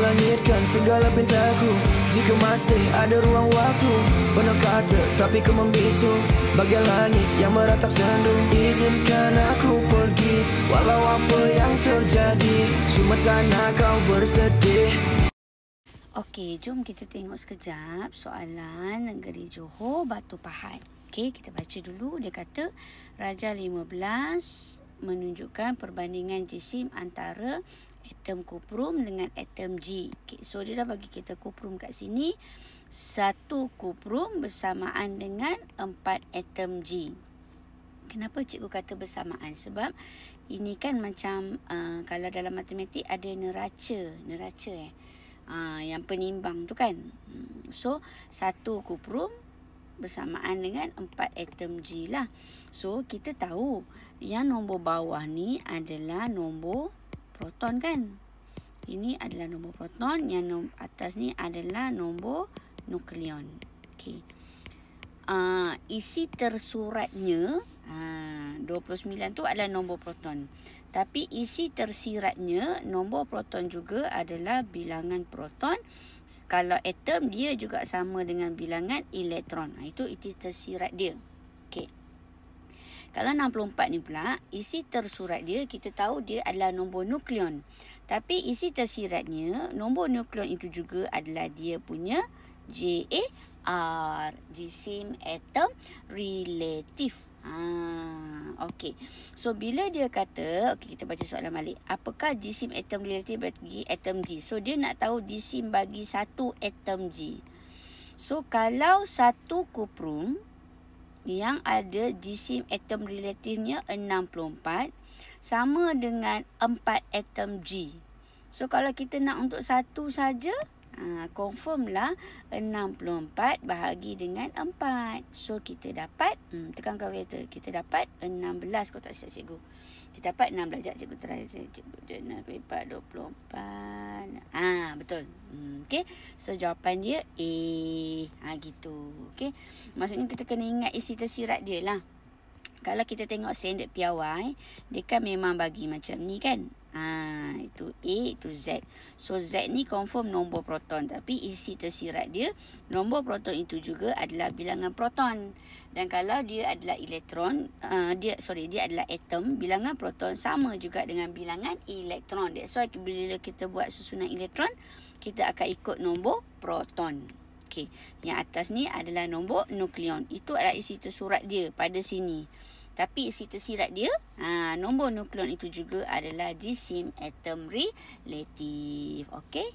langitkan segala pintaku. Jika masih ada ruang waktu, penuh kata tapi kau membisu. Bagai langit yang meratap sendu, izinkan aku pergi. Walau apa yang terjadi, cuma sana kau bersedih. Okey, jom kita tengok sekejap soalan negeri Johor Batu Pahat. Okey, kita baca dulu. Dia kata Raja 15 menunjukkan perbandingan jisim antara atom kuprum dengan atom G. Okay, so dia dah bagi kita kuprum kat sini. 1 kuprum bersamaan dengan 4 atom G. Kenapa cikgu kata bersamaan? Sebab ini kan macam kalau dalam matematik ada neraca yang penimbang tu kan. So 1 kuprum bersamaan dengan 4 atom G lah. So kita tahu yang nombor bawah ni adalah nombor proton kan. Ini adalah nombor proton, yang nombor atas ni adalah nombor nukleon. Okey. Isi tersuratnya 29 tu adalah nombor proton. Tapi isi tersiratnya nombor proton juga adalah bilangan proton. Kalau atom dia juga sama dengan bilangan elektron. Itu isi tersirat dia. Okey. Kalau 64 ni pula, isi tersurat dia kita tahu dia adalah nombor nukleon. Tapi isi tersiratnya, nombor nukleon itu juga adalah dia punya JAR, jisim atom relatif. Okey. So bila dia kata, okey kita baca soalan balik. Apakah jisim atom relatif bagi atom G? So dia nak tahu jisim bagi 1 atom G. So kalau 1 kuprum yang ada jisim atom relatifnya 64 sama dengan 4 atom G. So kalau kita nak untuk 1 saja, confirm lah 64 bahagi dengan 4. So kita dapat, tekan kalkulator, kita dapat 16. Kau tak silap cikgu, kita dapat 16. Sekejap cikgu terakhir, cikgu dia nak lipat 24. Betul. Okey, so jawapan dia A. Gitu. Okey, maksudnya kita kena ingat isi tersirat dia lah. Kalau kita tengok standard piawai, dia kan memang bagi macam ni kan. Itu A, itu Z. So Z ni confirm nombor proton, tapi isi tersirat dia, nombor proton itu juga adalah bilangan proton. Dan kalau dia adalah elektron, dia adalah atom, bilangan proton sama juga dengan bilangan elektron. That's why bila kita buat susunan elektron, kita akan ikut nombor proton. Okey, yang atas ni adalah nombor nukleon. Itu adalah isi tersurat dia pada sini. Tapi isi tersirat dia, nombor nukleon itu juga adalah jisim atom relatif. Okey.